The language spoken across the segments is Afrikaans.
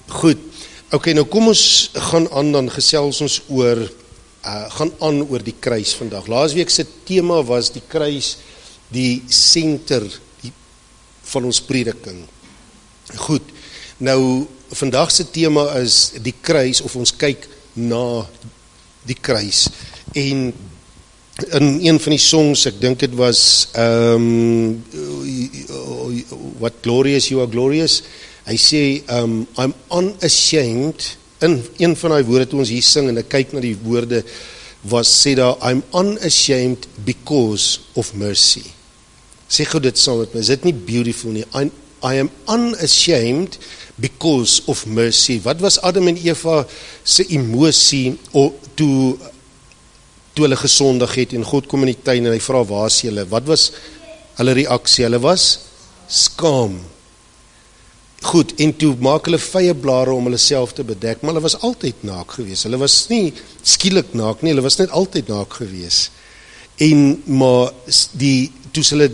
Goed, okay, nou kom ons gaan aan, dan gesels ons oor, gaan aan oor die kruis vandag. Laasweek se tema was die kruis, die senter van ons prediking. Goed, nou vandag se tema is die kruis, of ons kyk na die kruis. En in een van die songs, ek dink het was What Glorious You Are Glorious, hy sê, I'm unashamed, in een van die woorde toe ons hier sing, en ek kyk na die woorde, sê daar, I'm unashamed because of mercy. Sê gou dit saam met my, is dit nie beautiful nie? I am unashamed because of mercy. Wat was Adam en Eva se emosie, toe hulle gesondig het, en God kom in die tuin, en hy vra, waar is julle? Wat was hulle reaksie? Hulle was skaam. Goed, en toe maak hulle vye blare om hulle self te bedek, maar hulle was altyd naak gewees. Hulle was nie skielik naak nie, hulle was net altyd naak gewees. Maar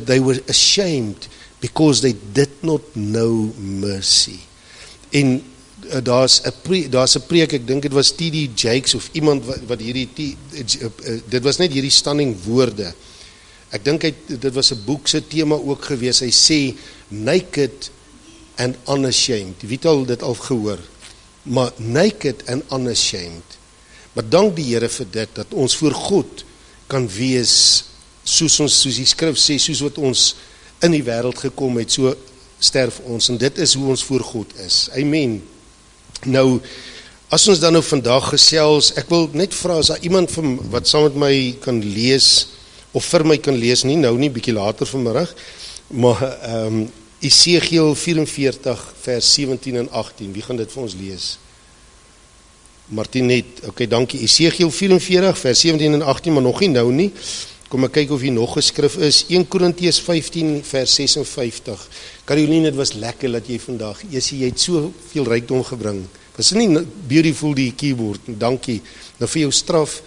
they were ashamed because they did not know mercy. En daar's 'n preek, ek dink dit was T.D. Jakes of iemand wat dit was net hierdie stunning woorde. Ek dink dit was 'n boek se tema ook gewees. Hy sê naked and unashamed. Wie het al dit al gehoor? Maar naked and unashamed. Maar dank die Here vir dit, dat ons voor God kan wees, soos die skrif sê, soos wat ons in die wêreld gekom het, so sterf ons, en dit is hoe ons voor God is. Amen. Nou, as ons dan nou vandag gesels, ek wil net vra, as daar iemand wat saam met my kan lees, of vir my kan lees, nie bietjie later vanmiddag, maar Esegiel 44 vers 17 en 18, wie gaan dit vir ons lees? Martinet, okay, dankie. Esegiel 44 vers 17 en 18, maar nog nie, kom ek kyk of hier nog geskrif is, 1 Korintiërs 15 vers 56, Caroline, het was lekker dat jy vandag, jy het soveel rykdom gebring, was nie beautiful die keyboard, dankie, nou vir jou straf,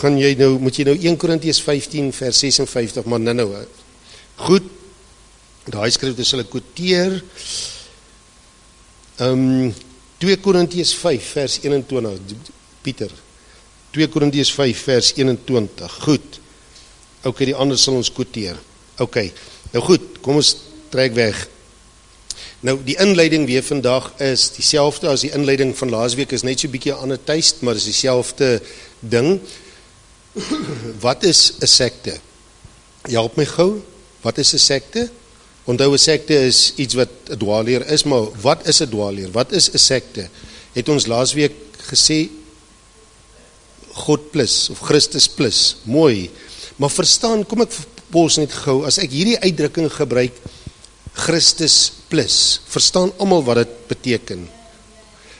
moet jy nou 1 Korintiërs 15 vers 56, maar nou, goed, daai skrif sal ek quoteer, 2 Korintiërs 5 vers 21, Pieter, 2 Korintiërs 5 vers 21, goed, ok, die ander sal ons quoteer, ok, nou goed, kom ons trek weg. Nou, die inleiding weer vandag is dieselfde as die inleiding van laasweek, is net so bietjie 'n ander taste, maar is dieselfde ding. Wat is 'n sekte? Help my gou, wat is 'n sekte? Onthou, 'n sekte is iets wat 'n dwaalleer is, maar wat is 'n dwaalleer? Wat is 'n sekte? Het ons laasweek gesê, God plus, of Christus plus, mooi, maar verstaan, kom ek pos net gou, as ek hierdie uitdrukking gebruik, Christus plus, verstaan almal wat dit beteken.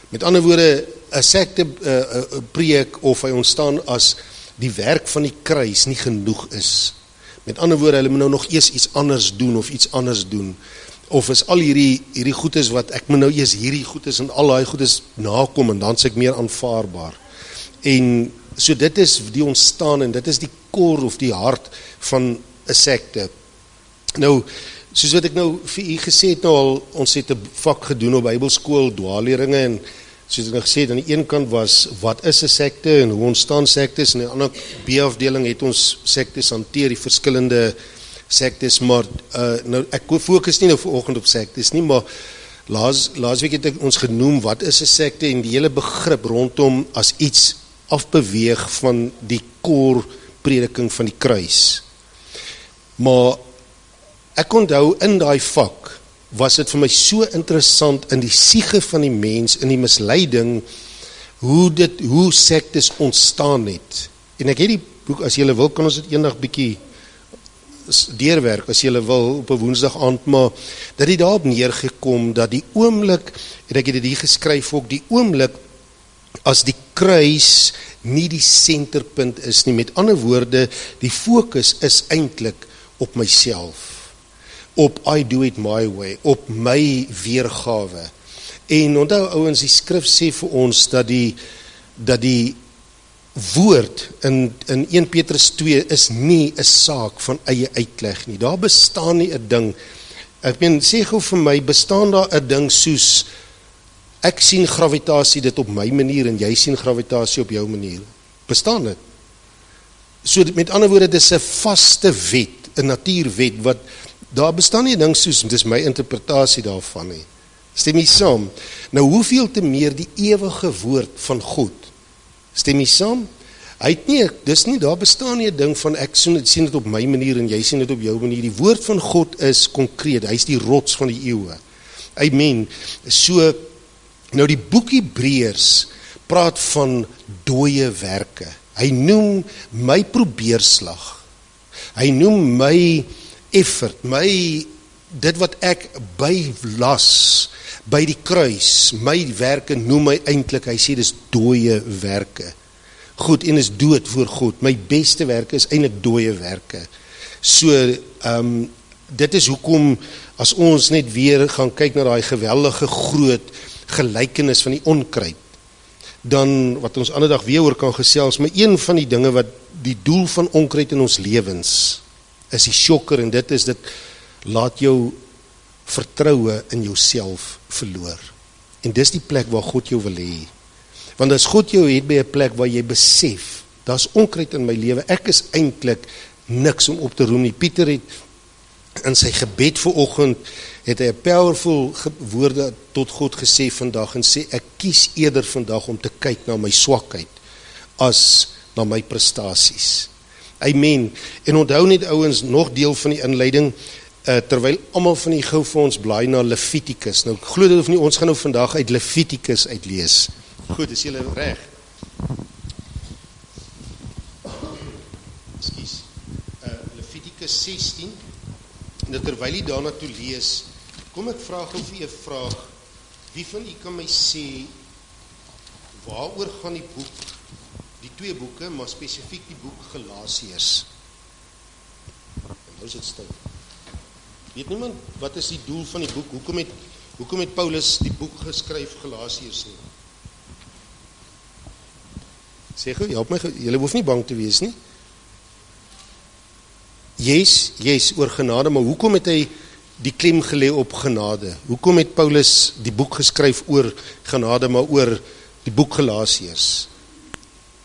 Met ander woorde, 'n sekte preek, of hy ontstaan as die werk van die kruis nie genoeg is. Met ander woorde, hulle moet nou nog eers iets anders doen, of iets anders doen, of is al hierdie goedes wat, ek moet nou eers hierdie goedes, en al die goedes nakom, en dan is ek meer aanvaarbaar. En so dit is die ontstaan, en dit is die core of die hart van 'n sekte. Nou, soos wat ek nou vir u gesê het nou al, ons het 'n vak gedoen op Bybelskool, dwaalleringe, en soos ek nou gesê het, aan die een kant was, wat is 'n sekte, en hoe ontstaan sektes, en in die ander B-afdeling het ons sektes hanteer, die verskillende sektes, maar nou, ek fokus nie nou vanoggend op sektes nie, maar laasweek het ek ons genoem, wat is 'n sekte, en die hele begrip rondom as iets afbeweeg van die core prediking van die kruis. Maar ek onthou in daai vak, was dit vir my so interessant in die siege van die mens, in die misleiding, hoe sektes ontstaan het. En ek het die boek, as julle wil, kan ons dit eendag bietjie deurwerk, as julle wil, op 'n woensdag aand, maar dat die daarop neergekom, dat die oomblik, en ek het dit hier geskryf ook, die oomblik, as die kruis nie die senterpunt is nie, met ander woorde, die fokus is eintlik op myself, op I do it my way, op my weergawe. En onthou ouens, die skrif sê vir ons, dat die woord in 1 Petrus 2 is nie 'n saak van eie uitleg nie, daar bestaan nie 'n ding, ek meen, sê gou vir my, bestaan daar 'n ding soos ek sien gravitasie dit op my manier en jy sien gravitasie op jou manier. Bestaan dit? So met ander woorde, dit is 'n vaste wet, 'n natuurwet, wat, daar bestaan nie ding soos, dit is my interpretasie daarvan nie. Stem jy saam? Nou hoeveel te meer die ewige woord van God? Stem jy saam? Hy het nie, dis nie, daar bestaan nie 'n ding van ek sien dit op my manier en jy sien dit op jou manier. Die woord van God is konkreet, hy is die rots van die eeue. Amen. So, nou die boek Hebreërs praat van dooie werke. Hy noem my probeerslag. Hy noem my effort, dit wat ek bylas, by die kruis, my werke noem my eintlik, hy sê dis dooie werke. Goed, en is dood voor God. My beste werke is eintlik dooie werke. So, dit is hoekom, as ons net weer gaan kyk na daai geweldige groot gelykenis van die onkruid, dan, wat ons ander dag weer oor kan gesels, maar een van die dinge wat die doel van onkruid in ons lewens, is die sjokker, en dit is, dit laat jou vertroue in jouself verloor. En dis die plek waar God jou wil hê. Want as God jou het by 'n plek waar jy besef, daar's onkruid in my lewe, ek is eintlik niks om op te roem nie. Pieter het in sy gebed vanoggend, het hy 'n powerful woorde tot God gesê vandag, en sê, ek kies eerder vandag om te kyk na my swakheid, as na my prestasies. Amen. En onthou net ouens, nog deel van die inleiding, terwyl almal van die gou vir ons blaai na Levitikus. Nou, glo dit of nie, ons gaan nou vandag uit Levitikus uitlees. Goed, is julle reg? Ekskuus. Levitikus 16, en terwyl jy daarna toe lees, kom ek vra gou vir 'n vraag. Wie van u kan my sê, waaroor gaan die boek, die twee boeke, maar spesifiek die boek Galasiërs? Nou is dit stil. Weet niemand, wat is die doel van die boek? Hoekom het Paulus die boek geskryf, Galasiërs nie? Sê gou, help my, julle hoef nie bang te wees nie. Yes, oor genade, maar hoekom het hy die klem gelê op genade? Hoekom het Paulus die boek geskryf oor genade, maar oor die boek Galasiërs?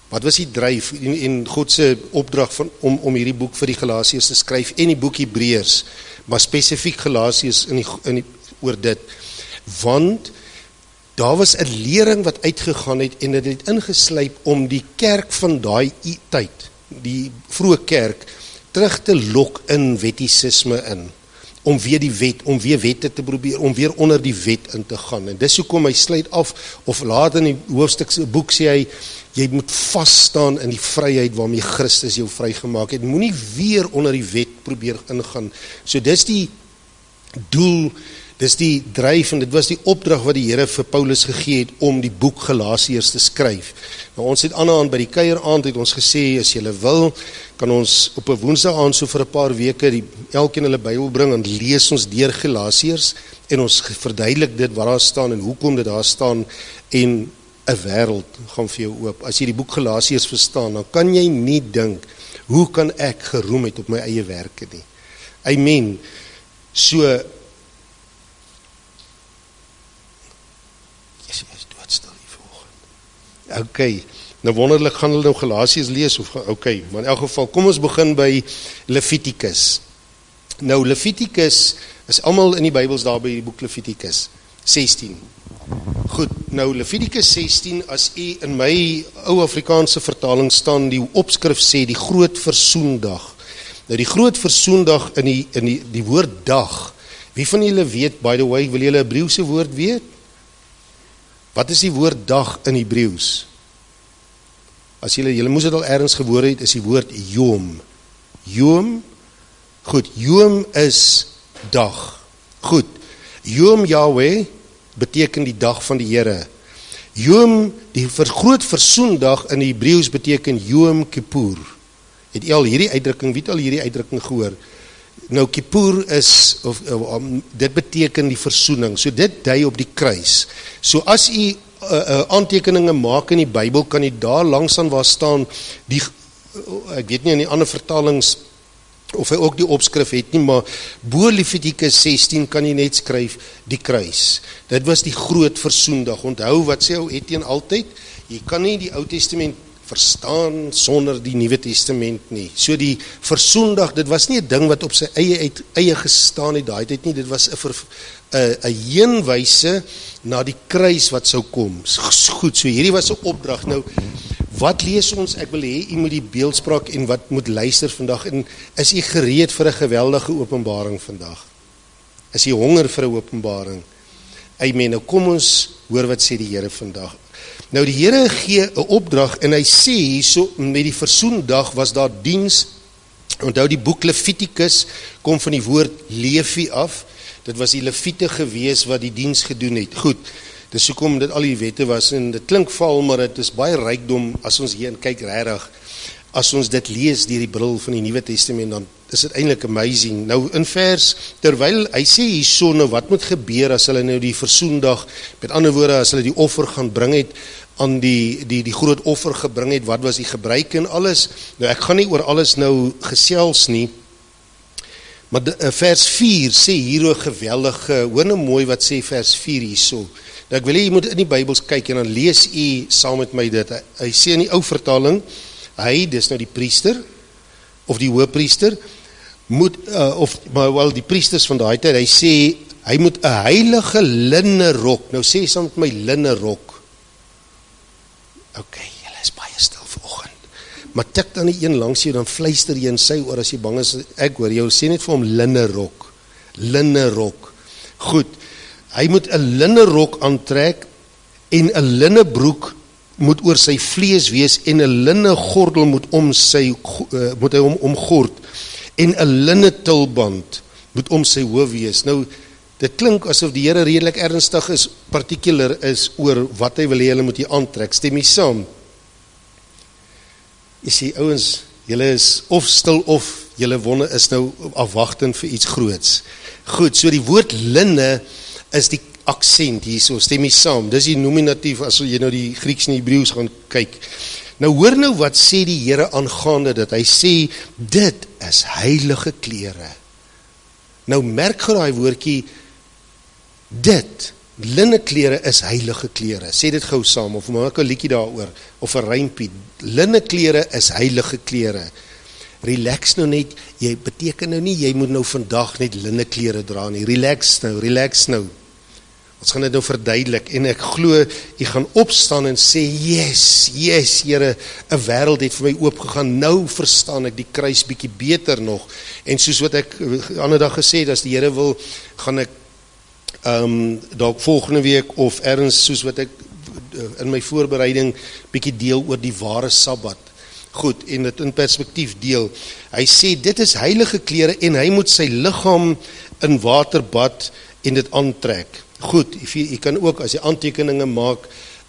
Wat was die dryf en God se opdrag om hierdie boek vir die Galasiërs te skryf, en die boek Hebreërs, maar spesifiek Galasiërs oor dit? Want daar was 'n lering wat uitgegaan het, en dit het ingeslyp om die kerk van daai tyd, die vroeë kerk, terug te lok in wettisisme in, om weer wette te probeer, om weer onder die wet in te gaan. En dis hoekom hy sluit af, of later in die hoofstuk boek sê hy, jy moet vasstaan in die vryheid waarmee Christus jou vrygemaak het. Moenie weer onder die wet probeer ingaan. So dis die doel, dis die dryf, en dit was die opdrag wat die Here vir Paulus gegee het om die boek Galasiërs te skryf. Nou ons het aan by die kuieraand het ons gesê, as julle wil, kan ons op 'n woensdag aand so vir 'n paar weke elkeen hulle Bybel bring en lees ons deur Galasiërs, en ons verduidelik dit wat daar staan en hoekom dit daar staan, en 'n wêreld gaan vir jou oop. As jy die boek Galasiërs verstaan, dan kan jy nie dink, hoe kan ek geroem het op my eie werke nie. Amen. So, is doodstil hier vanoggend. Okay, nou wonderlik gaan hulle nou Galasiërs lees, okay, maar in elk geval, kom ons begin by Levitikus. Nou, Levitikus is almal in die Bybels daar by die boek Levitikus 16. Goed, nou Levitikus 16, as in my ou Afrikaanse vertaling staan, die opskrif sê, die groot versoendag. Nou die groot versoendag in die woord dag, wie van julle weet, by the way, wil julle Hebreëse woord weet? Wat is die woord dag in Hebreëus? As julle moes dit al ergens gehoor het, is die woord Yom. Yom, goed, Yom is dag. Goed, Yom Yahweh beteken die dag van die Here. Yom, die groot versoendag in die Hebreëus beteken Yom Kippur. Het jy al hierdie uitdrukking, wie het al hierdie uitdrukking gehoor? Nou Kippur is, dit beteken die versoening, so dit dui op die kruis. So as jy aantekeninge maak in die Bybel, kan jy daar langs aan waar staan, ek weet nie in die ander vertalings, of hy ook die opskrif het nie, maar bo Levitikus 16 kan jy net skryf die kruis. Dit was die groot versoendag. Onthou wat sê ou Etienne altyd, jy kan nie die Ou Testament verstaan sonder die Nuwe Testament nie. So die versoendag, dit was nie 'n ding wat op sy eie gestaan het daai tyd nie, dit was 'n heenwyse na die kruis wat sou kom. Goed, so hierdie was 'n opdrag. Nou, wat lees ons? Ek wil hê, jy moet die beeldspraak en wat moet luister vandag, en is jy gereed vir 'n geweldige openbaring vandag? Is jy honger vir 'n openbaring? Amen. Nou kom ons hoor wat sê die Here vandag. Nou die Here gee 'n opdrag en hy sê hierso met die versoendag was daar diens. Onthou die boek Levitikus kom van die woord Levi af. Dit was die Leviete gewees wat die diens gedoen het. Goed. Dis hoekom dit al die wette was en dit klink val, maar dit is baie rykdom as ons hier kyk regtig. As ons dit lees deur die bril van die Nuwe Testament, dan is dit eintlik amazing. Nou in vers, terwyl hy sê hierso, nou wat moet gebeur as hulle nou die versoendag, met ander woorde as hulle die offer gaan bring het, aan die groot offer gebring het, wat was die gebruik en alles. Nou ek gaan nie oor alles nou gesels nie, maar vers 4 sê hier 'n geweldige, hoor nou mooi wat sê vers 4 hierso. Nou ek wil hê jy moet in die Bybels kyk en dan lees jy saam met my dit. Hy sê in die ou vertaling, hy, dis nou die priester, of die hoëpriester, moet, wel die priesters van daai tyd, hy sê, hy moet 'n heilige linne rok, nou sê saam met my linne rok. Ok, julle is baie stil vanoggend, maar tik dan die een langs jou, dan fluister jy in sy oor as jy bang is, ek hoor jou, sê net vir hom linne rok, goed, hy moet 'n linne rok aantrek, en 'n linne broek moet oor sy vlees wees, en 'n linne gordel moet hy hom omgord, en 'n linne tulband moet om sy hoof wees. Nou, dit klink asof die Here redelik ernstig is, particular is, oor wat hy wil hê hulle moet hier aantrek. Stem jy saam? Jy sê, ouens, julle is of stil of julle wonde is nou afwagtend vir iets groots. Goed, so die woord linne is die aksent hierso, stem jy saam? Dis die nominatief as jy nou die Grieks en Hebreëus gaan kyk. Nou hoor nou wat sê die Here aangaande dit. Hy sê dit is heilige klere. Nou merk gou daai woordjie dit, linne klere is heilige klere. Sê dit gou saam of maak 'n liedjie daaroor of 'n rympie. Linne klere is heilige klere. Relax nou net. Jy beteken nou nie jy moet nou vandag net linne klere dra nie. Relax nou. Ons gaan dit nou verduidelik en ek glo jy gaan opstaan en sê yes, Here, 'n wêreld het vir my oopgegaan. Nou verstaan ek die kruis bietjie beter nog. En soos wat ek ander dag gesê het, as die Here wil, gaan ek dalk volgende week of ergens soos wat ek in my voorbereiding bietjie deel oor die ware Sabbat. Goed, en dit in perspektief deel. Hy sê dit is heilige klere en hy moet sy liggaam in water bad en dit aantrek. Goed, jy kan ook as jy aantekeninge maak,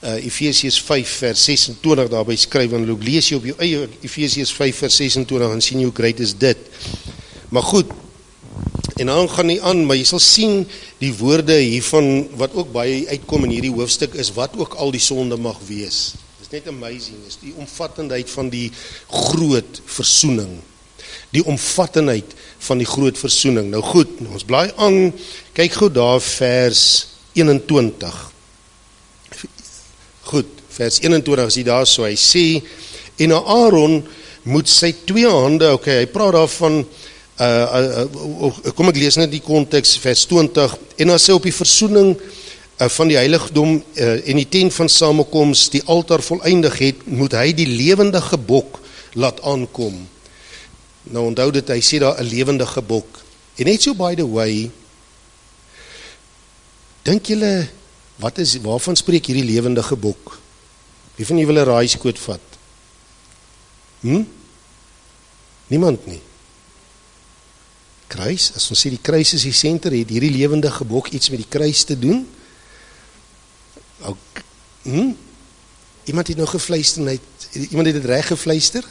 Efesiërs 5 vers 26 daarby skryf, en lees jy op jou eie Efesiërs 5 vers 26 en sien hoe great is dit. Maar goed, en dan gaan nie aan, maar jy sal sien die woorde hiervan, wat ook baie uitkom in hierdie hoofstuk, is wat ook al die sonde mag wees. Dit is net amazing, is die omvattendheid van die groot versoening. Die omvattendheid van die groot versoening. Nou goed, ons blaai aan, kyk gou daar vers 21. Goed, vers 21 is daar so, hy sê, en Aaron moet sy 2 hande, hy praat daarvan, kom ek lees net die konteks, vers 20, en as hy op die versoening van die heiligdom en die tent van samekoms die altaar voleindig het, moet hy die lewendige bok laat aankom. Nou onthou dit, hy sê daar 'n lewendige bok. En net so by the way, dink julle, waarvan spreek hierdie lewendige bok? Wie van julle wil 'n raaiskoot vat? Niemand nie. Kruis, as ons sê die kruis is die senter, het hierdie lewendige bok iets met die kruis te doen? Iemand het nou gefluister, iemand het dit reg gefluister?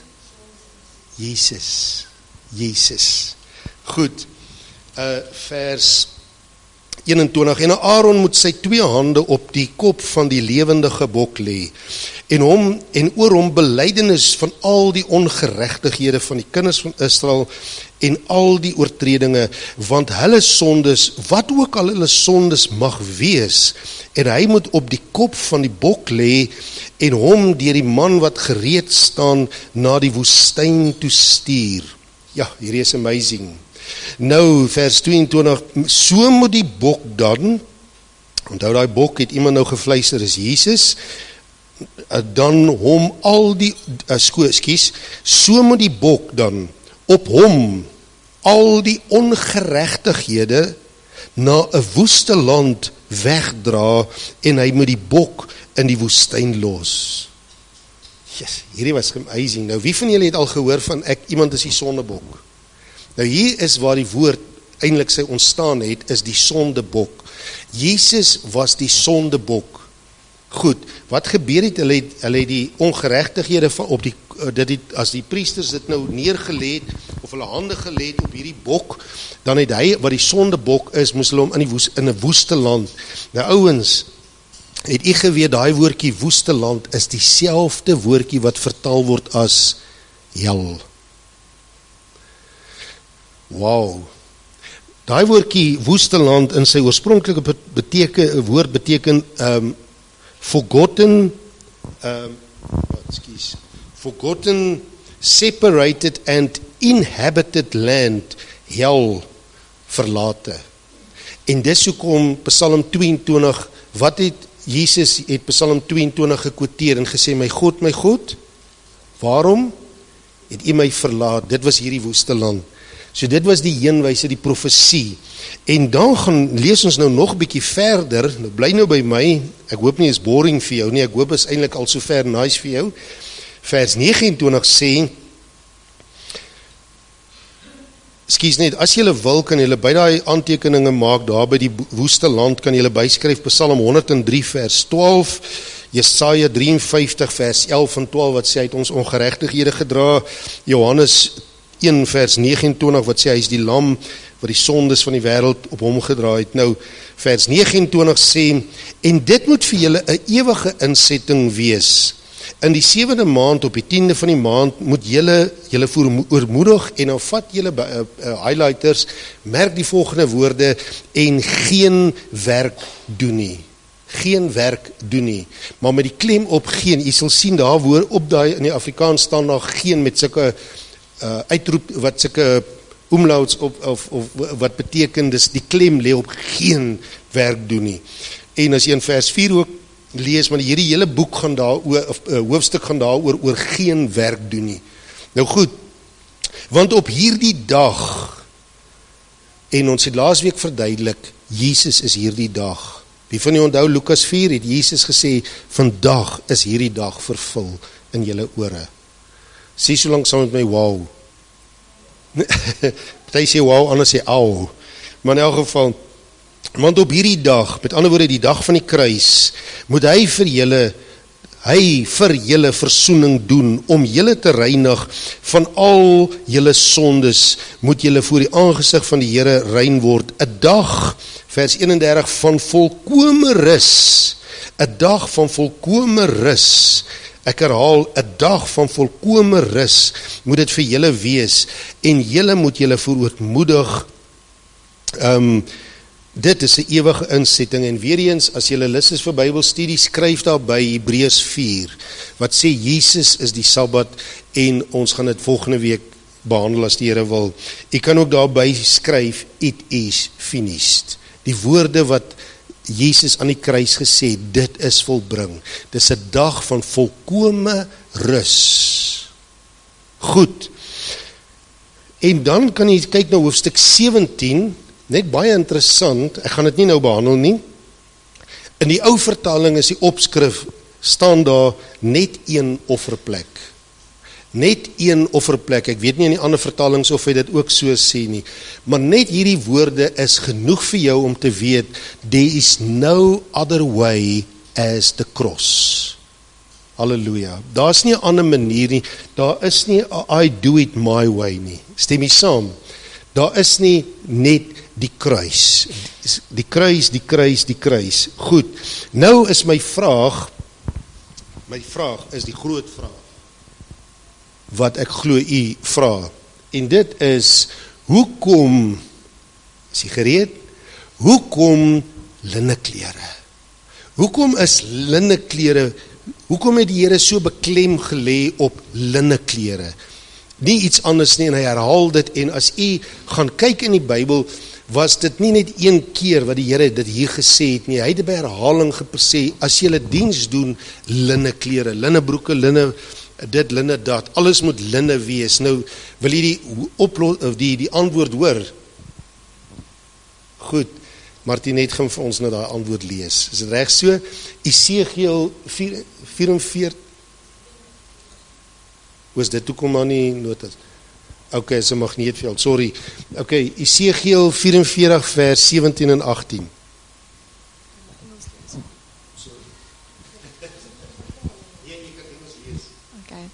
Jesus. Goed, vers 21, en Aaron moet sy 2 hande op die kop van die lewendige bok lê, en oor hom belydenis van al die ongeregtighede van die kinders van Israel, en al die oortredinge, want hulle sondes, wat ook al hulle sondes mag wees, en hy moet op die kop van die bok lê, en hom deur die man wat gereed staan, na die woestyn toe stuur. Ja, hierdie is amazing. Nou, vers 22, so moet die bok dan, onthou daai bok, het iemand nou gevluister, is Jesus, dan hom al die, so moet die bok dan, op hom al die ongeregtighede na 'n woeste land wegdra, en hy moet die bok in die woestyn los. Yes, hierdie was amazing. Nou, wie van julle het al gehoor van iemand is die sondebok? Nou, hier is waar die woord eintlik sy ontstaan het, is die sondebok. Jesus was die sondebok. Goed, wat gebeur het? Hulle het die ongeregtighede op die, as die priesters dit nou neergelê het, of hulle hande gelê het op hierdie bok, dan het hy, wat die sondebok is, moes hulle hom in 'n woeste land. Nou ouens, het u geweet, daai woordjie woeste land is dieselfde woordjie wat vertaal word as hel. Wow. Daai woordjie woeste land in sy oorspronklike woord beteken forgotten, forgotten, separated and inhabited land, hel, verlate. En dis hoekom Psalm 22, wat het Jesus het Psalm 22 gekwoteer en gesê, my God, waarom het u my verlaat? Dit was hierdie woeste land. So dit was die heenwyse, die profesie. En dan gaan lees ons nou nog 'n bietjie verder, nou bly nou by my, ek hoop nie is boring vir jou nie, ek hoop is eintlik al so ver nice vir jou. Vers 29 sê, as julle wil, kan julle by daai aantekeninge maak, daar by die woeste land, kan julle byskryf, Psalm 103 vers 12, Jesaja 53 vers 11 en 12, wat sê, hy het ons ongeregtighede gedra, Johannes 1 vers 29, wat sê, hy is die lam, wat die sondes van die wêreld op hom gedra het. Nou, vers 29 sê, en dit moet vir julle 'n ewige insetting wees. In die 7de maand, op die 10de van die maand, moet julle oormoedig, en dan vat julle highlighters, merk die volgende woorde, en geen werk doen nie. Geen werk doen nie. Maar met die klem op geen, jy sal sien daar woord, op daai, in die Afrikaans staan daar geen, met sulke uitroep, wat sulke omlauts op, of wat beteken, dis die klem lê op geen werk doen nie. En as jy in vers 4 ook lees, maar hierdie hele boek gaan daar hoofstuk gaan daar oor geen werk doen nie. Nou goed, want op hierdie dag, en ons het laasweek verduidelik, Jesus is hierdie dag. Wie van u onthou, Lukas 4 het Jesus gesê, vandag is hierdie dag vervul in julle ore. Sê so lang saam met my, wow. Party sê wow, ander sê au. Maar in elk geval, want op hierdie dag, met ander woorde die dag van die kruis, moet hy vir julle versoening doen, om julle te reinig van al julle sondes, moet julle voor die aangesig van die Here rein word. 'n dag, vers 31, van volkome rus. 'n dag van volkome rus. Ek herhaal, 'n dag van volkome rus moet dit vir julle wees, en julle moet julle verootmoedig. Dit is 'n ewige insetting, en weer eens, as julle lus is vir Bybelstudie, skryf daar by Hebreërs 4, wat sê Jesus is die Sabbat, en ons gaan dit volgende week behandel as die Here wil. Ek kan ook daarby skryf, it is finished. Die woorde wat Jesus aan die kruis gesê, dit is volbring. Dit is 'n dag van volkome rus. Goed. En dan kan jy kyk na hoofstuk 17, net baie interessant, ek gaan dit nie nou behandel nie. In die ou vertaling is die opskrif, staan daar net een offerplek. Net een offerplek, ek weet nie in die ander vertalings of hy dit ook so sê nie, maar net hierdie woorde is genoeg vir jou om te weet, there is no other way as the cross. Halleluja. Daar is nie 'n ander manier nie, daar is nie I do it my way nie. Stem jy saam? Daar is nie net die kruis. Die kruis, die kruis, die kruis. Goed, nou is my vraag is die groot vraag, wat ek glo u vra, en dit is, Hoekom, is jy gereed? Hoekom linneklere? Hoekom is linneklere, hoekom het die Here so beklem gelê op linneklere? Nie iets anders nie, en hy herhaal dit, en as u gaan kyk in die Bybel, was dit nie net een keer wat die Here dit hier gesê het nie, hy het by herhaling gesê, as jy diens doen, linneklere, linnebroeke, linne dit, linne dat, alles moet linne wees. Nou, wil jy die antwoord hoor? Goed, Martinet gaan vir ons nou daai antwoord lees. Is dit reg so? Esegiel 44, was dit, hoekom maar nie notas? Ok, is 'n magneetveld, sorry. Ok, Esegiel 44 vers 17 en 18. Okay.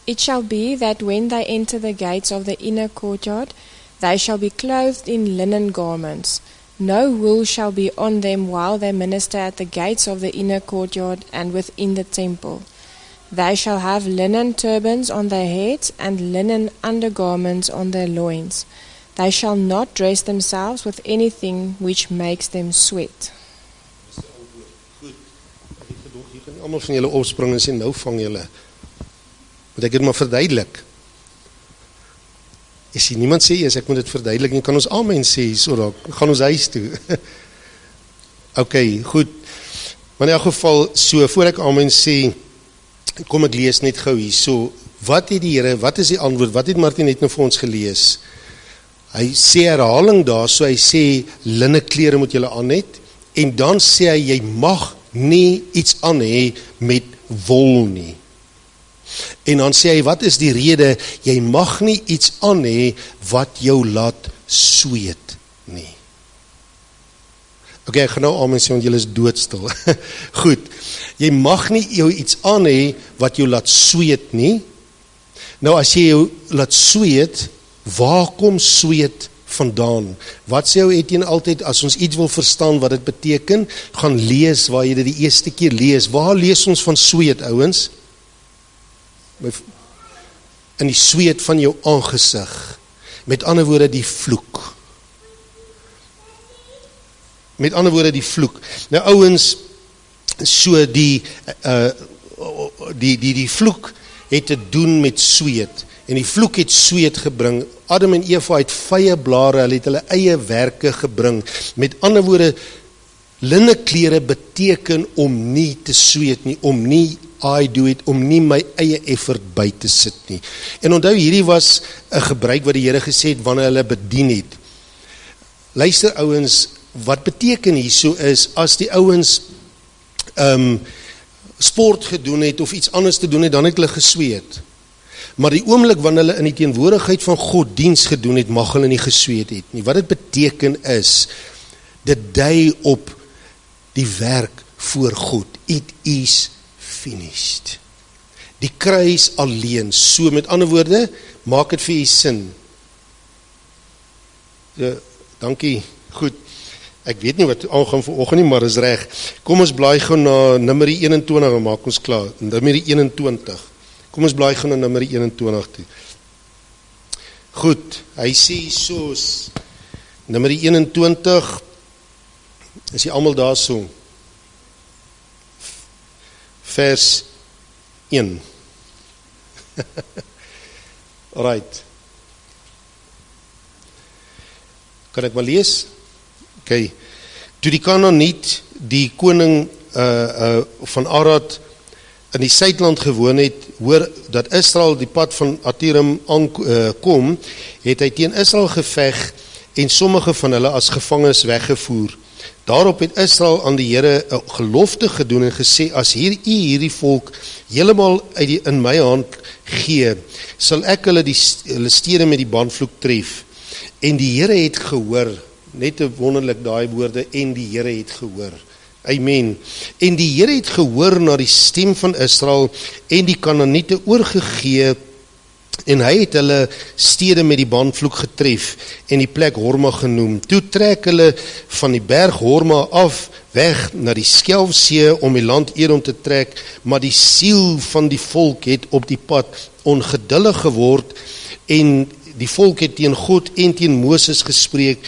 It shall be that when they enter the gates of the inner courtyard, they shall be clothed in linen garments. No wool shall be on them while they minister at the gates of the inner courtyard and within the temple. They shall have linen turbans on their heads and linen undergarments on their loins. They shall not dress themselves with anything which makes them sweat. Goed, ek het gedog, hier gaan allemaal van julle opspring en sê, nou vang julle. Moet ek dit maar verduidelik? As jy niemand sê, ek moet dit verduidelik, en kan ons amen sê, so dan gaan ons huis toe. Ok, goed. Maar in elk geval, so, voor ek amen sê, kom ek lees net gou hier, so, wat het die Here, wat is die antwoord, wat het Martin net nou vir ons gelees? Hy sê herhaling daar, so hy sê, linneklere moet julle aan het, en dan sê hy, jy mag nie iets aan hê met wol nie. En dan sê hy, wat is die rede, jy mag nie iets aan hê wat jou laat sweet nie. Ok, ek gaan nou amen sê, want julle is doodstil. Goed, jy mag nie jou iets aan hê wat jou laat sweet nie. Nou as jy jou laat sweet, waar kom sweet vandaan? Wat sê jou Etienne altyd, as ons iets wil verstaan wat dit beteken, gaan lees waar jy dit die eerste keer lees. Waar lees ons van sweet, ouens? In die sweet van jou aangesig. Met ander woorde die vloek. Met ander woorde die vloek. Nou ouens, so die vloek het te doen met sweet. En die vloek het sweet gebring. Adam en Eva het vye blare, hulle het hulle eie werke gebring. Met ander woorde, linneklere beteken om nie te sweet nie, om nie I do it, om nie my eie effort by te sit nie. En onthou, hierdie was 'n gebruik wat die Here gesê het wanneer hulle bedien het. Luister ouens, wat beteken hierso is, as die ouens sport gedoen het, of iets anders te doen het, dan het hulle gesweet. Maar die oomblik wanneer hulle in die teenwoordigheid van God diens gedoen het, mag hulle nie gesweet het nie. Wat dit beteken is, dit dui op die werk voor God. It is finished. Die kruis alleen, so met ander woorde, maak het vir jy sin. Ja, dankie, goed. Ek weet nie wat aangaan vanoggend nie, maar is reg. Kom ons blaai gou na Numeri 21 en maak ons klaar. Numeri 21. Kom ons blaai gou na Numeri 21 toe. Goed, hy sê soos Numeri 21, is jy almal daar so? Vers 1. Alright. Kan ek maar lees? Ok. Toe die Kanaaniet, die koning van Arad in die Suidland gewoon het, hoor dat Israel die pad van Atiram kom, het hy teen Israel geveg en sommige van hulle as gevangenes weggevoer. Daarop het Israel aan die Here 'n gelofte gedoen en gesê, as hierdie volk heeltemal in my hand gee, sal ek hulle stede met die bandvloek tref. En die Here het gehoor, net 'n wonderlik daai woorde, en die Here het gehoor. Amen. En die Here het gehoor na die stem van Israel en die Kanaaniete oorgegee, en hy het hulle stede met die bandvloek getref en die plek Horma genoem. Toe trek hulle van die berg Horma af weg na die Skelfsee om die land Edom te trek, maar die siel van die volk het op die pad ongeduldig geword en die volk het teen God en teen Moses gespreek,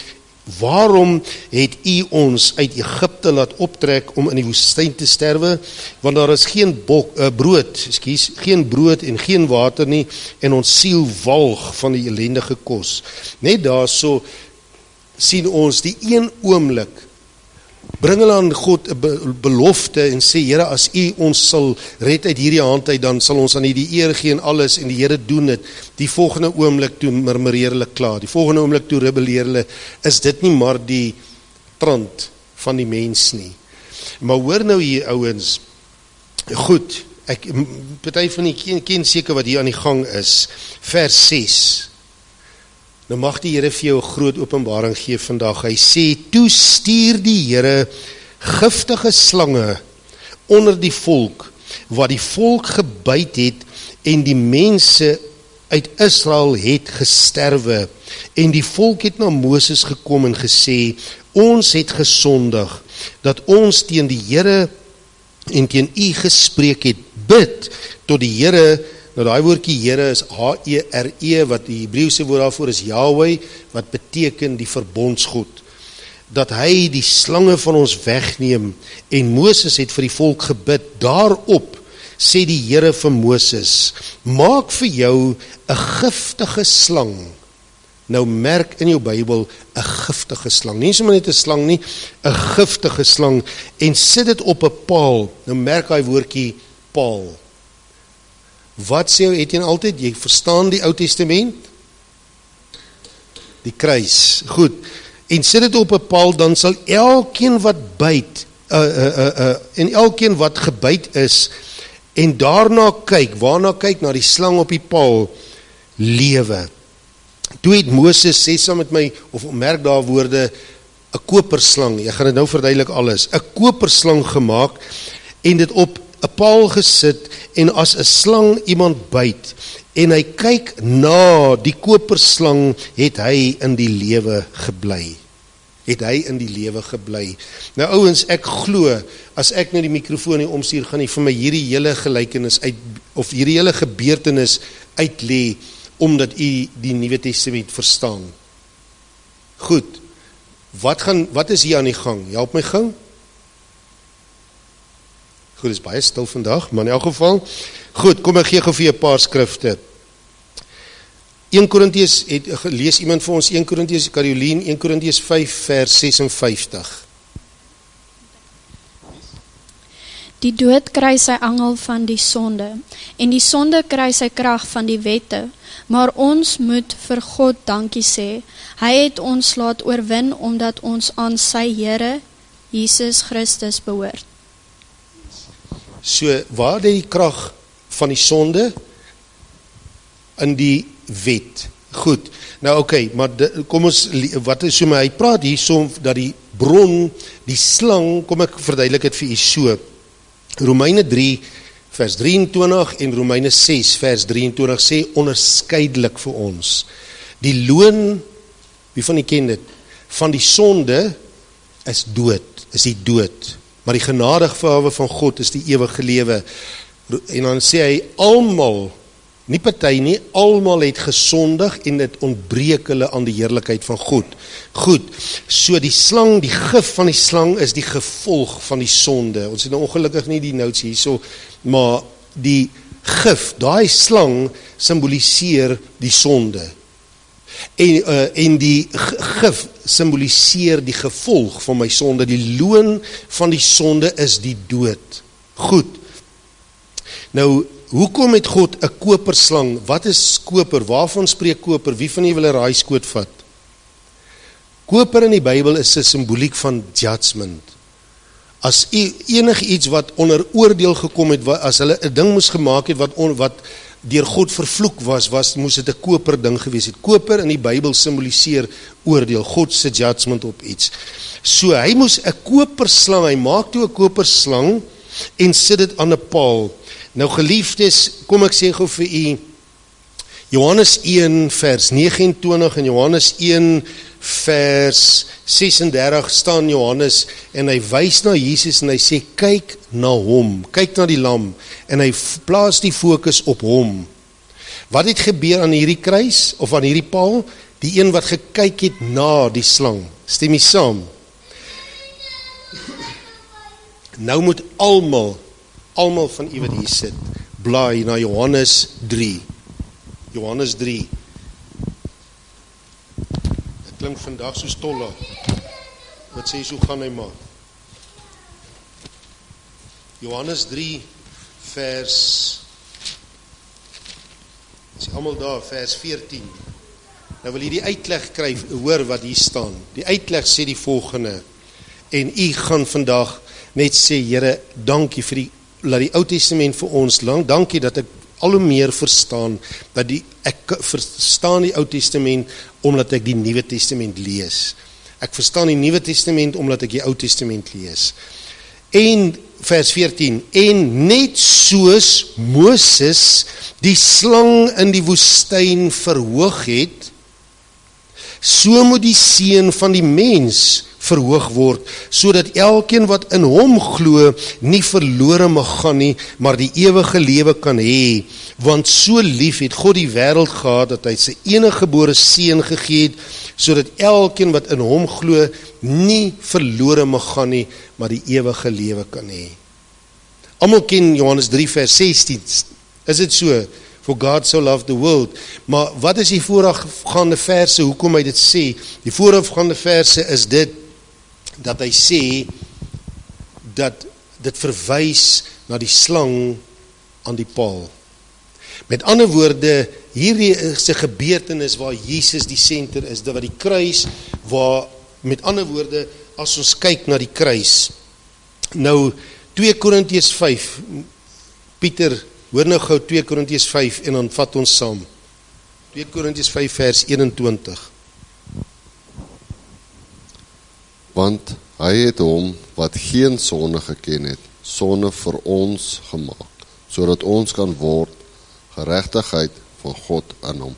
waarom het u ons uit Egipte laat optrek om in die woestyn te sterwe? Want daar is geen brood en geen water nie, en ons siel walg van die ellendige kos. Net daarso sien ons die een oomblik, bring hulle aan God 'n belofte en sê, Here, as u ons sal red uit hierdie hand uit, dan sal ons aan u die eer gee en alles, en die Here doen dit. Die volgende oomblik toe murmureer hulle klaar, die volgende oomblik toe rebelleer hulle. Is dit nie maar die trant van die mens nie? Maar hoor nou hier, ouens, goed, party van die ken seker wat hier aan die gang is, vers 6. Nou mag die Here vir jou 'n groot openbaring gee vandag. Hy sê, toe stuur die Here giftige slange onder die volk, wat die volk gebyt het, en die mense uit Israel het gesterwe. En die volk het na Moses gekom en gesê, ons het gesondig, dat ons teen die Here en teen u gespreek het. Bid tot die Here. Nou daai woordjie Here is H-E-R-E, wat die Hebreëse woord daarvoor is Yahweh, wat beteken die verbondsgod. Dat hy die slange van ons wegneem, en Moses het vir die volk gebid. Daarop sê die Here vir Moses, maak vir jou 'n giftige slang. Nou merk in jou Bybel 'n giftige slang, nie sommer net 'n slang nie, 'n giftige slang, en sit dit op 'n paal. Nou merk hy woordjie paal. Wat sê jy Etienne altyd? Jy verstaan die Ou Testament? Die kruis. Goed. En sit dit op 'n paal, dan sal elkeen wat byt, en elkeen wat gebyt is, en daarna kyk, waarna kyk? Na die slang op die paal, lewe. Toe het Moses, sê saam met my, of merk daar woorde, 'n koperslang, ek gaan dit nou verduidelik alles, 'n koperslang gemaak, en dit op 'n paal gesit, en as 'n slang iemand byt, en hy kyk na die koperslang, het hy in die lewe gebly. Nou ouens, ek glo, as ek nou die mikrofoon hier omstuur, gaan nie vir my hierdie hele gelykenis uit, of hierdie hele gebeurtenis uitlê, omdat u die Nuwe Testament verstaan. Goed, wat is hier aan die gang? Help my gou. Goed, dit is baie stil vandag, maar in elk geval, goed, kom ek gee gou vir jou 'n paar skrifte. 1 Korintiërs, lees iemand vir ons 1 Korintiërs, Caroline, 1 Korintiërs 5 vers 56. Die dood kry sy angel van die sonde, en die sonde kry sy krag van die wette, maar ons moet vir God dankie sê, hy het ons laat oorwin, omdat ons aan sy Here, Jesus Christus, behoort. So, waar het die krag van die sonde? In die wet. Goed, nou oké, maar kom ons, wat is so, maar hy praat hier so, dat die bron, die slang, kom ek verduidelik het vir u so, Romeine 3 vers 23 en Romeine 6 vers 23 sê onderskeidelik vir ons, die loon, wie van u ken dit, van die sonde is dood, is die dood, maar die genadige gawe van God is die ewige lewe. En dan sê hy, almal, nie party nie, almal het gesondig en dit ontbreek hulle aan die heerlikheid van God. Goed, so die slang, die gif van die slang is die gevolg van die sonde. Ons het nou ongelukkig nie die notes hier so, maar die gif, daai slang symboliseer die sonde. En die gif symboliseer die gevolg van my sonde. Die loon van die sonde is die dood. Goed. Nou, hoekom het God 'n koperslang? Wat is koper? Waarvan spreek koper? Wie van julle wil 'n raaiskoot vat? Koper in die Bybel is 'n simboliek van judgment. As enig iets wat onder oordeel gekom het, as hulle 'n ding moes gemaak het wat deur God vervloek was, moes dit 'n koper ding gewees het. Koper in die Bybel symboliseer oordeel, God se judgment op iets. So hy moes 'n koperslang, hy maak toe 'n koperslang en sit dit aan 'n paal. Nou geliefdes, kom ek sê gou vir u, Johannes 1 vers 29 en Johannes 1 vers 36 staan Johannes en hy wys na Jesus en hy sê, kyk na hom, kyk na die lam en hy plaas die fokus op hom. Wat het gebeur aan hierdie kruis, of aan hierdie paal? Die een wat gekyk het na die slang. Stem jy saam? Nou moet almal van u wat hier sit, blaai na Johannes 3. Johannes 3. Dit klink vandag soos tolle. Wat sê so gaan hy maar? Johannes 3 vers, is almal daar, vers 14. Nou wil jy die uitleg kry, hoor wat hier staan. Die uitleg sê die volgende, en u gaan vandag net sê, Here, dankie vir laat die Ou Testament vir ons lang, dankie dat ek al hoe meer verstaan, ek verstaan die Ou Testament, omdat ek die Nuwe Testament lees. Ek verstaan die Nuwe Testament, omdat ek die Ou Testament lees. En vers 14, en net soos Moses die slang in die woestyn verhoog het, so moet die seun van die mens verhoog word, sodat elkeen wat in hom glo, nie verlore mag gaan nie, maar die ewige lewe kan hê, want so lief het God die wêreld gehad, dat hy sy eniggebore seun gegee het, sodat elkeen wat in hom glo, nie verlore mag gaan nie, maar die ewige lewe kan hê. Almal ken Johannes 3 vers 16, is dit so? For God so loved the world. Maar wat is die voorafgaande verse, hoekom hy dit sê? Die voorafgaande verse is dit, dat hy sê, dat dit verwys na die slang aan die paal. Met ander woorde, hierdie is 'n gebeurtenis waar Jesus die senter is, wat die kruis, waar, met ander woorde, as ons kyk na die kruis, nou 2 Korintiërs 5, Pieter, hoor nou gou 2 Korintiërs 5 en dan vat ons saam. 2 Korintiërs 5 vers 21. Want hy het hom wat geen sonde geken het, sonde vir ons gemaak, sodat ons kan word geregtigheid van God in hom.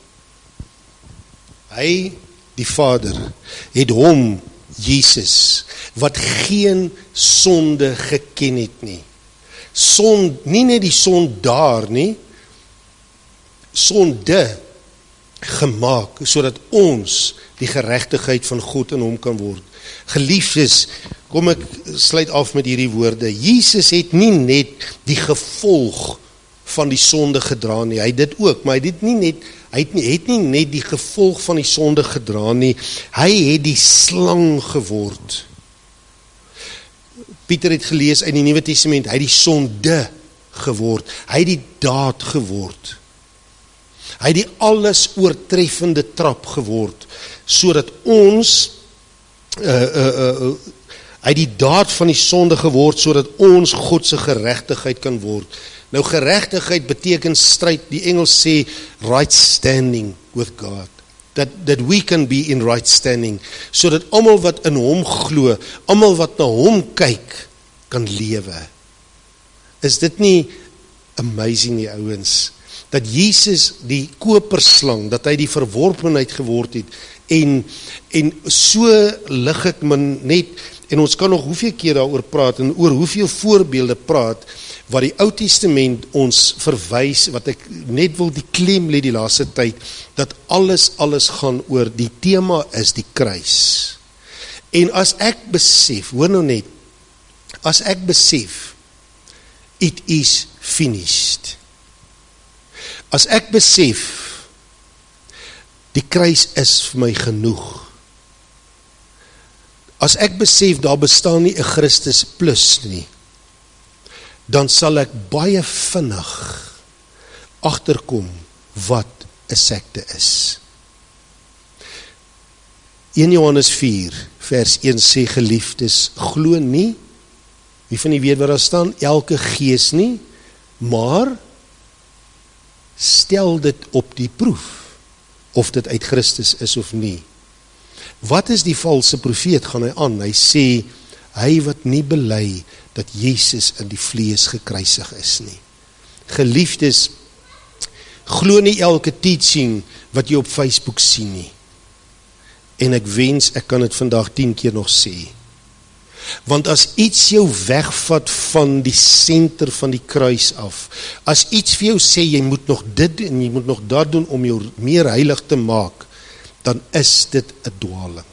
Hy, die Vader, het hom, Jesus, wat geen sonde geken het nie. Nie net die sondaar nie, sonde gemaak, sodat ons die geregtigheid van God in hom kan word. Geliefdes, kom ek sluit af met hierdie woorde. Jesus het nie net die gevolg van die sonde gedra nie. Hy het dit ook, maar hy het nie net die gevolg van die sonde gedra nie. Hy het die slang geword. Pieter het gelees in die Nuwe Testament, hy het die sonde geword. Hy het die daad geword. Hy het die alles oortreffende trap geword, sodat ons hy het die daad van die sonde geword, sodat ons God se geregtigheid kan word. Nou geregtigheid beteken stryd, die Engels sê right standing with God, that we can be in right standing, sodat almal wat in hom glo, almal wat na hom kyk, kan lewe. Is dit nie amazing nie, ouens, dat Jesus die koperslang, dat hy die verworpenheid geword het, en so lig ek man net, en ons kan nog hoeveel keer daaroor praat, en oor hoeveel voorbeelde praat, waar die Ou Testament ons verwys, wat ek net wil die klem lê die laaste tyd, dat alles gaan oor, die tema is die kruis. En as ek besef, hoor nou net, as ek besef, it is finished. As ek besef, die kruis is vir my genoeg. As ek besef, daar bestaan nie 'n Christus plus nie, dan sal ek baie vinnig agterkom wat 'n sekte is. 1 Johannes 4 vers 1 sê, geliefdes, glo nie, wie van die weet wat daar staan, elke gees nie, maar stel dit op die proef, of dit uit Christus is of nie. Wat is die valse profeet, gaan hy aan, hy sê, hy wat nie bely, dat Jesus in die vlees gekruisig is nie. Geliefdes, glo nie elke teaching, wat jy op Facebook sien nie. En ek wens, ek kan dit vandag 10 keer nog sê. Want as iets jou wegvat van die senter van die kruis af, as iets vir jou sê, jy moet nog dit en jy moet nog dat doen om jou meer heilig te maak, dan is dit 'n dwaling.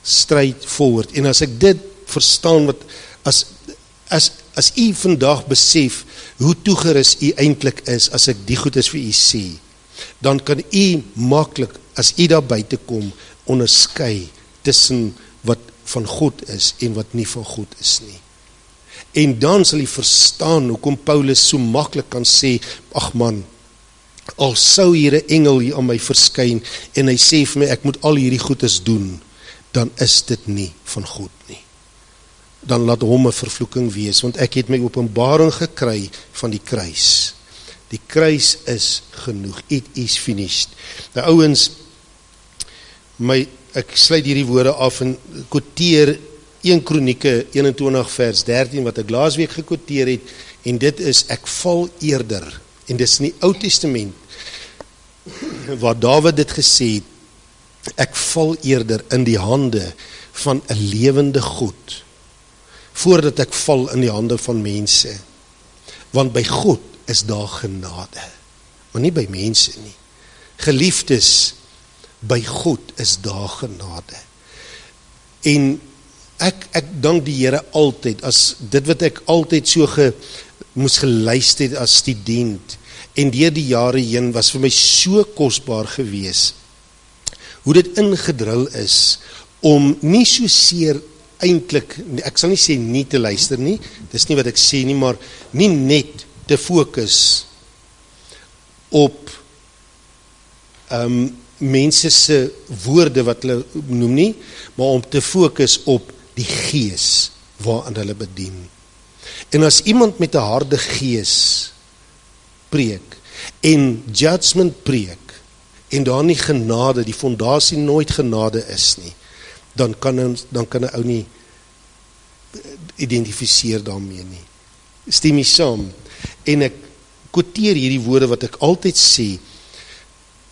Straight forward. En as ek dit verstaan, wat as u vandag besef, hoe toegerus u eintlik is, as ek die goed is vir u sê, dan kan u maklik, as u daar buite kom, onderskei tussen wat van God is en wat nie van God is nie. En dan sal jy verstaan hoekom Paulus so maklik kan sê, ag man, al sou hier 'n engel hier aan my verskyn en hy sê vir my ek moet al hierdie goedes doen, dan is dit nie van God nie. Dan laat hom 'n vervloeking wees, want ek het my openbaring gekry van die kruis. Die kruis is genoeg. It is finished. Nou ouens, ek sluit hierdie woorde af en quoteer 1 Kronieke 21 vers 13 wat ek laasweek gekwoteer het, en dit is, ek val eerder, en dit is in die Ou Testament waar Dawid dit gesê het, ek val eerder in die hande van 'n lewende God voordat ek val in die hande van mense, want by God is daar genade, maar nie by mense nie. Geliefdes, by God is daar genade. En ek dank die Here altyd, as dit wat ek altyd so moes geluister het as student, en deur die jare heen was vir my so kosbaar gewees, hoe dit ingedrul is, om nie so seer eintlik, ek sal nie sê nie te luister nie, dis nie wat ek sê nie, maar nie net te fokus op mense se woorde wat hulle noem nie, maar om te fokus op die gees waaraan hulle bedien. En as iemand met 'n harde gees preek en judgment preek en daar nie genade, die fondasie nooit genade is nie, dan kan 'n ou nie identifiseer daarmee nie. Stem jy saam? En ek quoteer hierdie woorde wat ek altyd sê,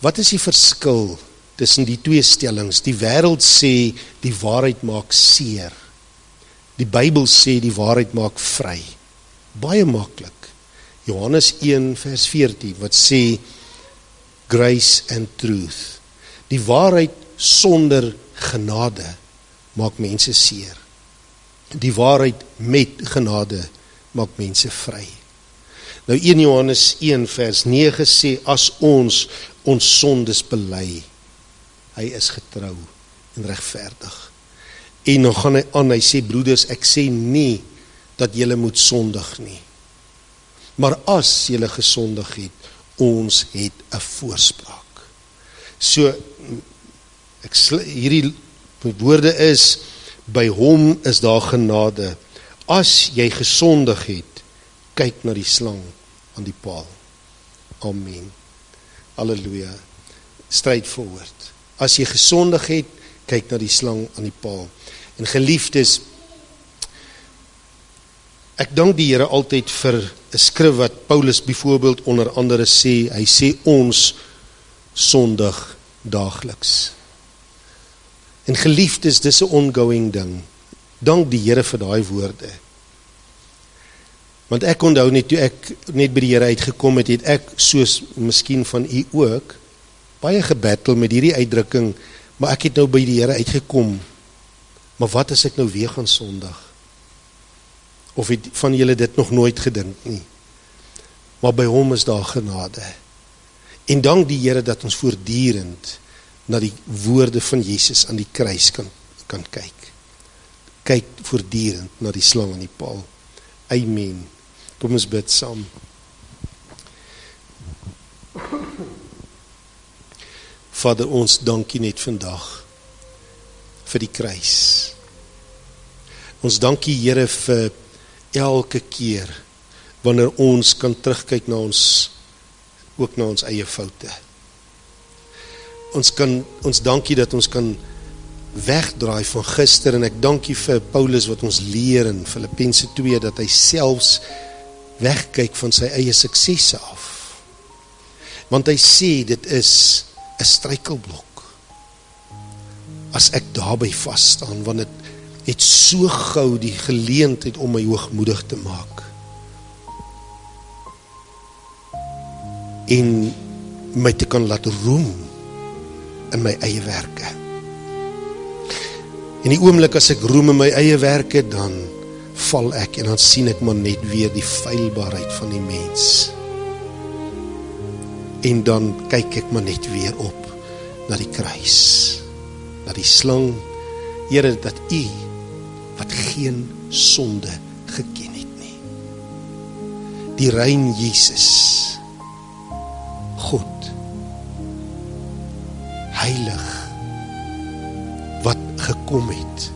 wat is die verskil tussen die twee stellings? Die wêreld sê die waarheid maak seer. Die Bybel sê die waarheid maak vry. Baie maklik. Johannes 1 vers 14 wat sê grace and truth. Die waarheid sonder genade maak mense seer. Die waarheid met genade maak mense vry. Nou 1 Johannes 1 vers 9 sê, as ons sondes bely, hy is getrou en regverdig. En dan gaan hy aan, hy sê, broeders, ek sê nie dat julle moet sondig nie. Maar as julle gesondig het, ons het 'n voorspraak. So, hierdie woorde is, by hom is daar genade. As jy gesondig het, kyk na die slang aan die paal. Amen. Halleluja. Straight forward. As jy gesondig het, kyk na die slang aan die paal. En geliefdes, ek dank die Here altyd vir 'n skrif wat Paulus byvoorbeeld onder andere sê, hy sê ons sondig daagliks. En geliefdes, dis 'n ongoing ding. Dank die Here vir daai woorde. Want ek onthou net, toe ek net by die Here uitgekom het, het ek, soos miskien van u ook, baie gebattle met hierdie uitdrukking, maar ek het nou by die Here uitgekom, maar wat as ek nou weer gaan sondig? Of het van julle dit nog nooit gedink nie? Maar by hom is daar genade. En dank die Here dat ons voortdurend na die woorde van Jesus aan die kruis kan kyk. Kyk voortdurend na die slang aan die paal. Amen. Kom ons bid saam. Vader, ons dankie net vandag vir die kruis. Ons dankie Here vir elke keer wanneer ons kan terugkyk na ons, ook na ons eie foute. Ons dankie dat ons kan wegdraai van gister, en ek dankie vir Paulus wat ons leer in Filippense 2, dat hy selfs wegkyk van sy eie suksesse af. Want hy sê, dit is 'n struikelblok. As ek daarby vas staan, want het so gou die geleentheid om my hoogmoedig te maak. En my te kan laat roem in my eie werke. En die oomblik as ek roem in my eie werke, dan val ek en dan sien ek maar net weer die feilbaarheid van die mens. En dan kyk ek maar net weer op na die kruis, na die slang. Here, dat U wat geen sonde geken het nie, die rein Jesus, God, heilig, wat gekom het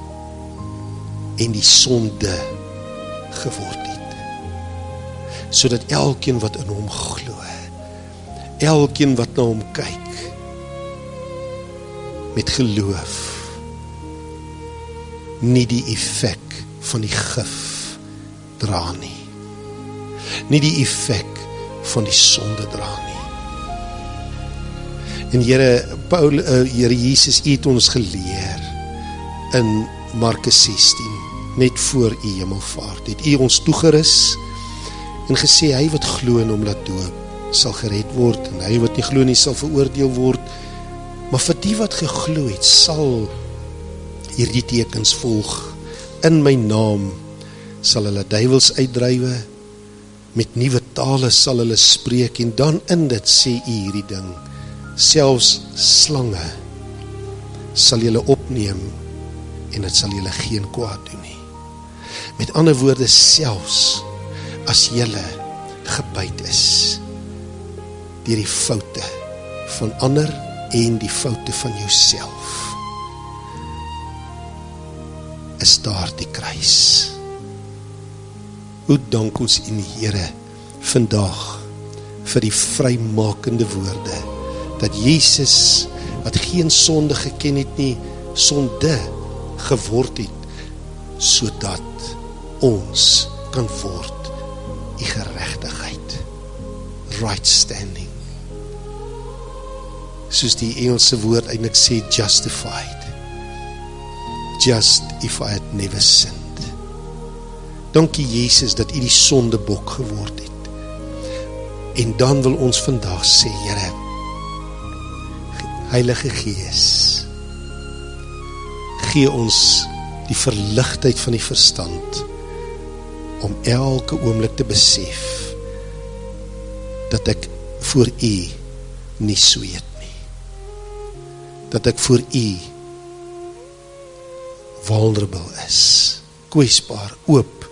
en die sonde geword het, sodat elkeen wat in hom glo, elkeen wat na hom kyk, met geloof, nie die effek van die gif dra nie, nie die effek van die sonde dra nie. En Here Jesus, U het ons geleer in Markus 16, net voor U hemelvaart, het U ons toegerus en gesê, hy wat glo en hom laat doop, sal gered word, en hy wat nie glo nie, sal veroordeel word, maar vir die wat geglo het, sal hierdie tekens volg, in my naam sal hulle duiwels uitdrywe, met nuwe tale sal hulle spreek, en dan in dit sê U hierdie ding, selfs slange sal julle opneem, en het sal julle geen kwaad doen nie. Met ander woorde, selfs as julle gebyt is, deur die foute van ander, en die foute van jouself, is daar die kruis. Hoe dank ons U, Here, vandag vir die vrymakende woorde, dat Jesus, wat geen sonde geken het nie, sonde geword het, sodat ons kan word U geregtigheid, right standing. Soos die Engelse woord eintlik sê, justified. Just if I had never sinned. Dankie Jesus, dat U die sondebok geword het. En dan wil ons vandag sê, Here, Heilige Gees, gee ons die verligtheid van die verstand, om elke oomblik te besef, dat ek voor U nie sweet nie, dat ek voor U vulnerable is, kwesbaar, oop,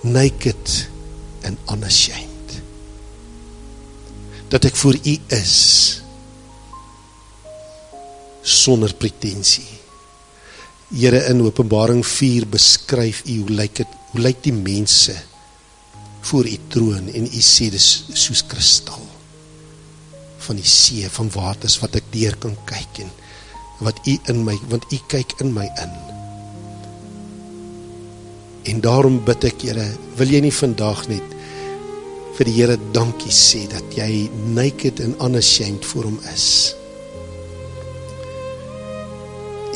naked and unashamed, dat ek voor U is, sonder pretensie. Here, in Openbaring 4 beskryf U, hoe lyk die mense voor U troon, en U sê, dis soos kristal, van die see, van waters, wat ek deur kan kyk, en wat U in my, want U kyk in my in. En daarom bid ek, Here, wil jy nie vandag net vir die Here dankie sê, dat jy naked and unashamed voor hom is,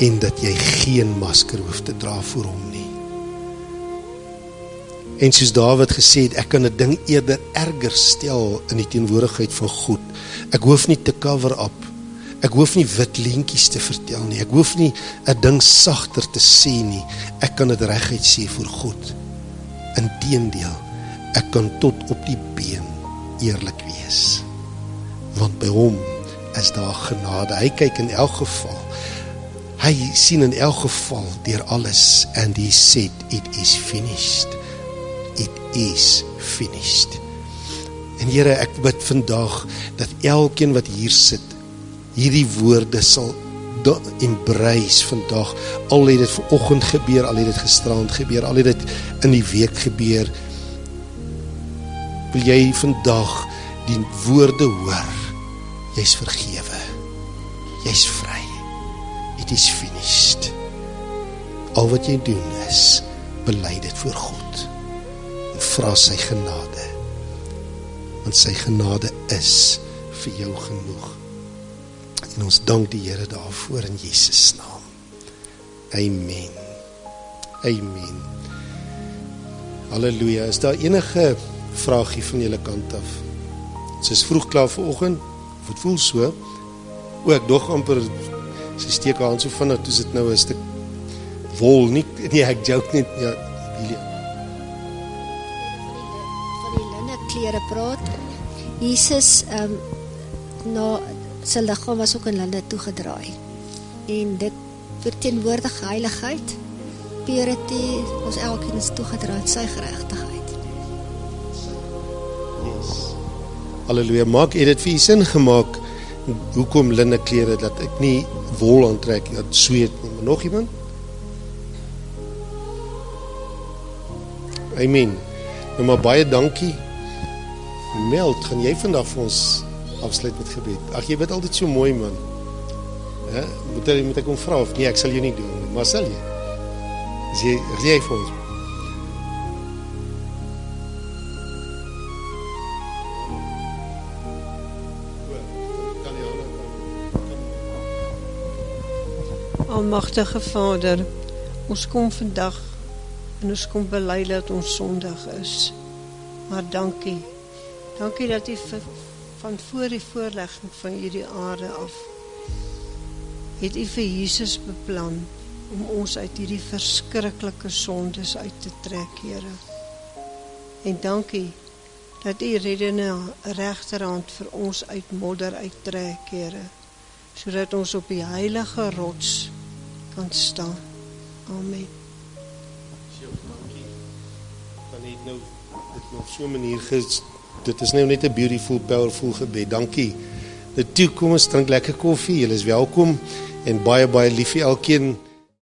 en dat jy geen masker hoef te dra voor hom nie. En soos Dawid gesê het, ek kan 'n ding eerder erger stel in die teenwoordigheid van God. Ek hoef nie te cover up, ek hoef nie wit leentjies te vertel nie, ek hoef nie 'n ding sagter te sê nie, ek kan dit reguit sê voor God. Inteendeel, ek kan tot op die been eerlik wees, want by hom is daar genade. Hy kyk in elk geval, hy sien in elk geval deur alles, and he said, it is finished. It is finished. En Here, ek bid vandag, dat elkeen wat hier sit, hierdie woorde sal embrace vandag, al het dit vanoggend gebeur, al het dit gisterand gebeur, al het dit in die week gebeur, wil jy vandag die woorde hoor, jy's vergewe, jy's vry, it is finished. Al wat jy doen is, bely dit voor God, en vra sy genade, want sy genade is vir jou genoeg. En ons dank die Here daarvoor in Jesus naam. Amen. Amen. Halleluja. Is daar enige vraagie van julle kant af? Dit is vroeg klaar vanoggend, of het voel so. O, ek dog amper, sy steek haar hand so vinnig, toe is dit nou 'n stuk wol, nie ek joke net, ja, Julia. Van die linne klere praat. Jesus, sy liggaam was ook in linne toegedraai. En dit verteenwoordig heiligheid, purity, ons elkeen is toegedraai aan sy geregtigheid. Yes. Halleluja, maak, het dit vir u sin gemaak, hoekom linne klere, dat ek nie wol aantrek, dat sweet nie, maar nog iemand? Amen. Nou maar baie dankie. Meld, gaan jy vandag vir ons afsluit met gebed? Ag, jy bid altyd so mooi, man. Moet ek om vra of nee, ek sal jou nie doen, maar sal jy? Is jy vir ons? Almagtige Vader, ons kom vandag en ons kom bely dat ons sondig is. Maar dankie. Dankie dat U van voor die voorlegging van hierdie aarde af het U vir Jesus beplan om ons uit hierdie verskriklike sondes uit te trek, Here. En dankie dat U reddende regterhand vir ons uit modder uittrek, Here, sodat ons op die heilige rots kan staan. Amen. Dan het nou dit op so 'n manier dit is nou net 'n beautiful, powerful gebed. Dankie. Toe kom ons drink lekker koffie. Julle is welkom en baie lief vir elkeen.